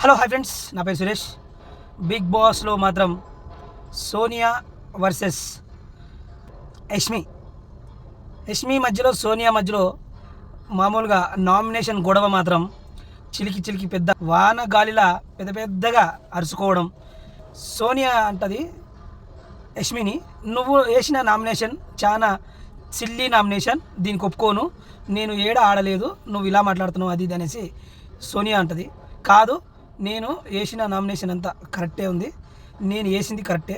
Hello hi friends, నా పేరు Suresh. Big బాస్లో మాత్రం సోనియా వర్సెస్ యష్మి మధ్యలో, సోనియా మధ్యలో మామూలుగా నామినేషన్ గొడవ మాత్రం చిలికి పెద్ద వాన గాలిలా పెద్దగా అరుచుకోవడం. సోనియా అంటది యష్మిని, నువ్వు వేసిన నామినేషన్ చాలా సిల్లీ నామినేషన్, దీనికి ఒప్పుకోను, నేను ఆడలేదు, నువ్వు ఇలా మాట్లాడుతున్నావు అది ఇది అనేసి సోనియా అంటది. కాదు, నేను వేసిన నామినేషన్ అంతా కరెక్టే ఉంది, నేను వేసింది కరెక్టే,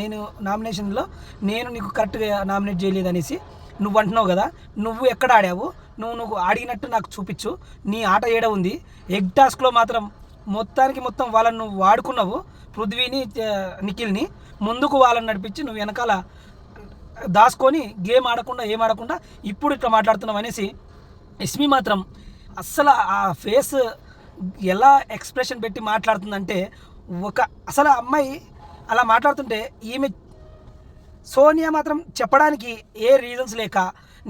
నేను నామినేషన్లో నీకు కరెక్ట్గా నామినేట్ చేయలేదు అనేసి నువ్వు అంటున్నావు కదా, నువ్వు ఎక్కడ ఆడావు, నువ్వు ఆడినట్టు నాకు చూపించు, నీ ఆట ఏడ ఉంది. ఎగ్ టాస్క్లో మాత్రం మొత్తం వాళ్ళని నువ్వు వాడుకున్నావు, పృథ్వీని నిఖిల్ని ముందుకు వాళ్ళని నడిపించి నువ్వు వెనకాల దాచుకొని గేమ్ ఆడకుండా ఇప్పుడు ఇట్లా మాట్లాడుతున్నావు అనేసి యష్మి మాత్రం అస్సలు ఆ ఫేస్ ఎలా ఎక్స్ప్రెషన్ పెట్టి మాట్లాడుతుందంటే, అసలు అమ్మాయి అలా మాట్లాడుతుంటే ఈమె సోనియా మాత్రం చెప్పడానికి ఏ రీజన్స్ లేక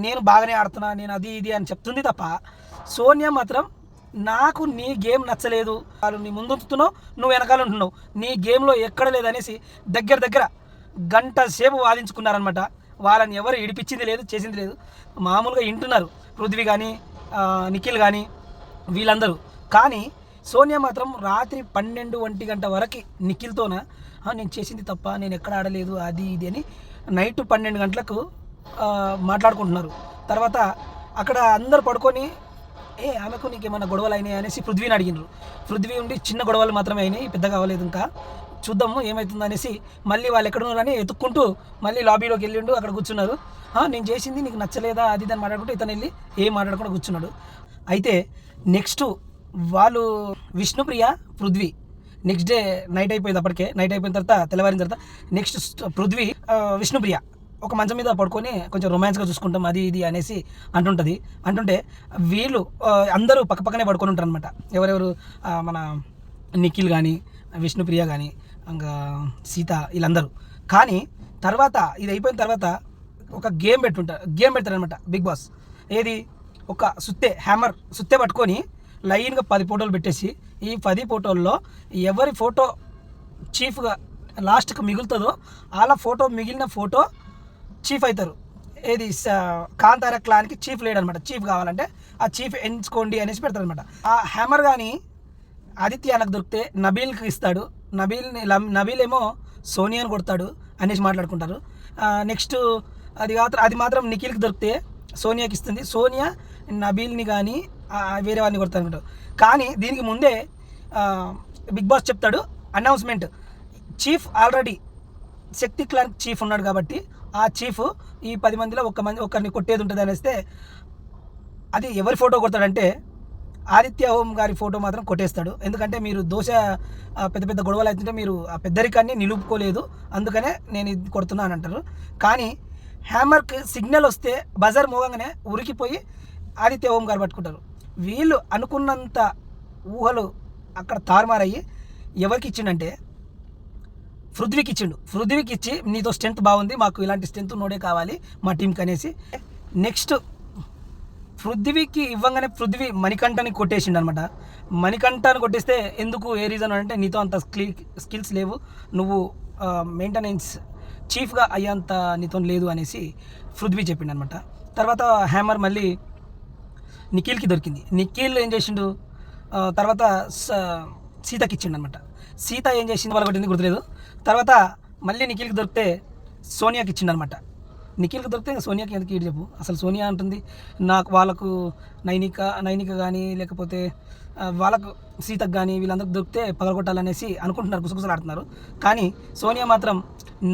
నేను బాగానే ఆడుతున్నా, నేను అది ఇది అని చెప్తుంది తప్ప, సోనియా మాత్రం నాకు నీ గేమ్ నచ్చలేదు, వాళ్ళు నీ ముందు ఉంచుతున్నావు, నువ్వు వెనకాల ఉంటున్నావు, నీ గేమ్లో ఎక్కడ లేదనేసి దగ్గర గంట సేపు వాదించుకున్నారనమాట. వాళ్ళని ఎవరు ఇడిపించింది లేదు, చేసింది లేదు, మామూలుగా వింటున్నారు పృథ్వీ కానీ నిఖిల్ కానీ వీళ్ళందరూ. కానీ సోనియా మాత్రం రాత్రి 12-1 గంట వరకు నిఖిల్తోన నేను చేసింది తప్ప, నేను ఎక్కడ ఆడలేదు అది ఇది అని నైట్ 12 గంటలకు మాట్లాడుకుంటున్నారు. తర్వాత అక్కడ అందరు పడుకొని ఆమెకు నీకేమన్నా గొడవలు అయినాయి అనేసి పృథ్వీని అడిగినారు. పృథ్వీ ఉండి చిన్న గొడవలు మాత్రమే అయినాయి, పెద్దగా అవ్వలేదు, ఇంకా చూద్దాము ఏమవుతుంది అనేసి మళ్ళీ వాళ్ళు ఎక్కడున్నారని ఎత్తుక్కుంటూ మళ్ళీ లాబీలోకి వెళ్ళిండు. అక్కడ కూర్చున్నారు. నేను చేసింది నీకు నచ్చలేదా అది దాన్ని మాట్లాడుకుంటూ ఇతను వెళ్ళి ఏం మాట్లాడకుండా కూర్చున్నాడు. అయితే నెక్స్ట్ వాళ్ళు Vishnupriya Prithvi next day night అయిపోయింది, అప్పటికే నైట్ అయిపోయిన తర్వాత తెల్లవారిన తర్వాత నెక్స్ట్ పృథ్వీ విష్ణుప్రియ ఒక మంచం మీద పడుకొని కొంచెం రొమాన్స్గా చూసుకుంటాం అది ఇది అనేసి అంటుంటే వీళ్ళు అందరూ పక్కనే పడుకొని ఉంటారు అనమాట. ఎవరెవరు మన నిఖిల్ కానీ విష్ణుప్రియ కానీ ఇంకా సీత వీళ్ళందరూ. కానీ తర్వాత ఇది అయిపోయిన తర్వాత ఒక గేమ్ పెడతారనమాట బిగ్ బాస్. ఏది, ఒక హ్యామర్ పట్టుకొని లైన్గా 10 ఫోటోలు పెట్టేసి ఈ 10 ఫోటోల్లో ఎవరి ఫోటో చీఫ్గా లాస్ట్కి మిగులుతుందో వాళ్ళ మిగిలిన ఫోటో చీఫ్ అవుతారు. ఏది, కాంతార క్లాన్కి చీఫ్ లేడనమాట. చీఫ్ కావాలంటే ఆ చీఫ్ ఎంచుకోండి అనేసి పెడతారనమాట. ఆ హ్యామర్ కానీ ఆదిత్యానికి దొరికితే నబీల్కి ఇస్తాడు, నబీల్ ఏమో సోనియాని కొడతాడు అనేసి మాట్లాడుకుంటారు. నెక్స్ట్ అది మాత్రం నిఖిల్కి దొరికితే సోనియాకి ఇస్తుంది, సోనియా నబీల్ని కానీ వేరే వాడిని కొడతారు అనుకుంటారు. కానీ దీనికి ముందే బిగ్ బాస్ చెప్తాడు అనౌన్స్మెంట్, చీఫ్ ఆల్రెడీ శక్తి క్లాన్ చీఫ్ ఉన్నాడు కాబట్టి ఆ చీఫ్ ఈ 10 మందిలో ఒకరిని కొట్టేది ఉంటుంది అనేస్తే అది ఎవరి ఫోటో కొడతాడంటే ఆదిత్య హోమ్ గారి ఫోటో మాత్రం కొట్టేస్తాడు. ఎందుకంటే మీరు పెద్ద గొడవలు అవుతుంటే మీరు ఆ పెద్దరికాన్ని నిలుపుకోలేదు, అందుకనే నేను ఇది కొడుతున్నాను అంటారు. కానీ హ్యామర్కి సిగ్నల్ వస్తే బజర్ మోగంగానే ఉరికిపోయి ఆదిత్య హోమ్ గారు పట్టుకుంటారు. వీళ్ళు అనుకున్నంత ఊహలు అక్కడ తారుమారయ్యి ఎవరికి ఇచ్చిండంటే పృథ్వీకి ఇచ్చి నీతో స్ట్రెంత్ బాగుంది, మాకు ఇలాంటి స్ట్రెంత్ నోడే కావాలి మా టీంకి అనేసి. నెక్స్ట్ పృథ్వీకి ఇవ్వగానే పృథ్వీ మణికంఠని కొట్టేసిండు అనమాట. మణికంఠని కొట్టేస్తే ఎందుకు, ఏ రీజన్ అంటే నీతో అంత స్కిల్స్ లేవు, నువ్వు మెయింటెనెన్స్ చీఫ్గా అయ్యేంత నీతో లేదు అనేసి పృథ్వీ చెప్పిండు అనమాట. తర్వాత హ్యామర్ మళ్ళీ నిఖిల్కి దొరికింది. నిఖిల్ ఏం చేసిండు, తర్వాత సీతకి ఇచ్చిండు అనమాట. సీత ఏం చేసింది వాళ్ళ కొట్టింది గుర్తులేదు. తర్వాత మళ్ళీ నిఖిల్కి దొరికితే సోనియాకి ఇచ్చిండు అనమాట. నిఖిల్కి దొరికితే సోనియాకి ఎందుకు ఇటు చెప్పు, అసలు సోనియా అంటుంది వాళ్ళకు నైనిక కానీ లేకపోతే వాళ్ళకు సీతకు కానీ వీళ్ళందరికి దొరికితే పగలగొట్టాలనేసి అనుకుంటున్నారు, గుసగుసలాడుతున్నారు. కానీ సోనియా మాత్రం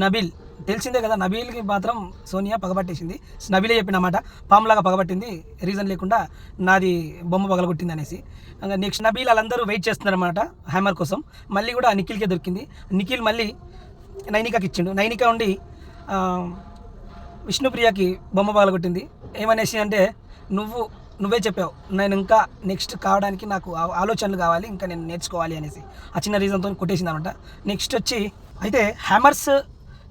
నబీల్ తెలిసిందే కదా, నబీల్కి మాత్రం సోనియా పగబట్టేసింది. నబీలే చెప్పినమాట, పాములాగా పగబట్టింది, రీజన్ లేకుండా నాది బొమ్మ పగలగొట్టింది అనేసి. నెక్స్ట్ నబీల్ వాళ్ళందరూ వెయిట్ చేస్తున్నారన్నమాట హ్యామర్ కోసం. మళ్ళీ కూడా నిఖిల్కే దొరికింది. నిఖిల్ మళ్ళీ నైనికాకి ఇచ్చిండు. నైనిక ఉండి విష్ణుప్రియకి బొమ్మ పగలగొట్టింది. ఏమనేసి అంటే నువ్వే చెప్పావు, నేను ఇంకా నెక్స్ట్ కావడానికి నాకు ఆలోచనలు కావాలి, ఇంకా నేను నేర్చుకోవాలి అనేసి ఆ చిన్న రీజన్తో కొట్టేసింది అనమాట. నెక్స్ట్ వచ్చి అయితే హ్యామర్స్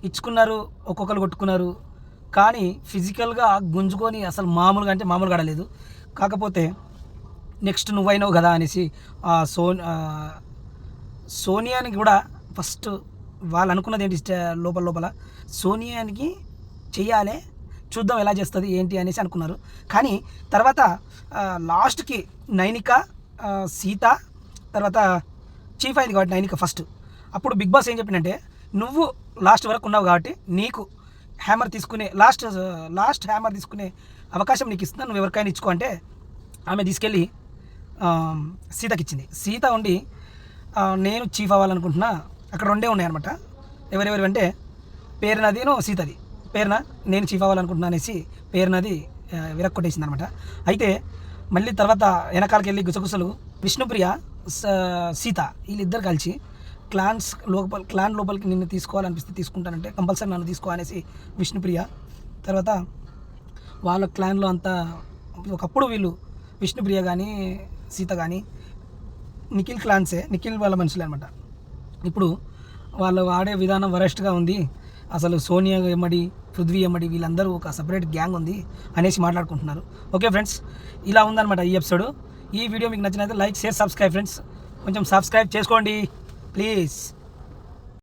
ఇచ్చుకున్నారు, ఒక్కొక్కరు కొట్టుకున్నారు, కానీ ఫిజికల్గా గుంజుకొని అసలు మామూలుగా ఆడలేదు. కాకపోతే నెక్స్ట్ నువ్వైనావు కదా అనేసి సోనియాని కూడా ఫస్ట్ వాళ్ళు అనుకున్నది ఏంటి లోపల సోనియానికి చెయ్యాలి, చూద్దాం ఎలా చేస్తుంది ఏంటి అనేసి అనుకున్నారు. కానీ తర్వాత లాస్ట్కి నైనిక, సీత, తర్వాత చీఫ్ అయింది కాబట్టి నైనిక ఫస్ట్. అప్పుడు బిగ్ బాస్ ఏం చెప్పిందంటే, నువ్వు లాస్ట్ వరకు ఉన్నావు కాబట్టి నీకు హ్యామర్ తీసుకునే లాస్ట్ హ్యామర్ తీసుకునే అవకాశం నీకు ఇస్తున్నా, నువ్వు ఎవరికైనా ఇచ్చుకో అంటే ఆమె తీసుకెళ్ళి సీతకి ఇచ్చింది. సీత ఉండి నేను చీఫ్ అవ్వాలనుకుంటున్నా. అక్కడ రెండే ఉన్నాయన్నమాట. ఎవరెవరి అంటే పేరునదిను సీతది. పేరున నేను చీఫ్ అవ్వాలనుకుంటున్నా అనేసి పేరునది విరక్కొట్టేసింది అనమాట. అయితే మళ్ళీ తర్వాత వెనకాలకి వెళ్ళి గుసగుసలు విష్ణుప్రియ, సీత వీళ్ళిద్దరు కలిసి క్లాన్ లోపలికి నిన్ను తీసుకోవాలనిపిస్తే తీసుకుంటానంటే కంపల్సరీ నన్ను తీసుకో అనేసి విష్ణుప్రియ. తర్వాత వాళ్ళ క్లాన్లో అంతా ఒకప్పుడు వీళ్ళు విష్ణుప్రియ కానీ సీత కానీ నిఖిల్ క్లాన్సే, నిఖిల్ వాళ్ళ మనుషులే అనమాట. ఇప్పుడు వాళ్ళు ఆడే విధానం వరెస్ట్గా ఉంది, అసలు సోనియా ఎమ్మడి, పృథ్వీ ఎమ్మడి వీళ్ళందరూ ఒక సపరేట్ గ్యాంగ్ ఉంది అనేసి మాట్లాడుకుంటున్నారు. ఓకే ఫ్రెండ్స్, ఇలా ఉందన్నమాట ఈ ఎపిసోడ్. ఈ వీడియో మీకు నచ్చినట్లయితే లైక్, షేర్, సబ్స్క్రైబ్ ఫ్రెండ్స్. కొంచెం సబ్స్క్రైబ్ చేసుకోండి ప్లీజ్.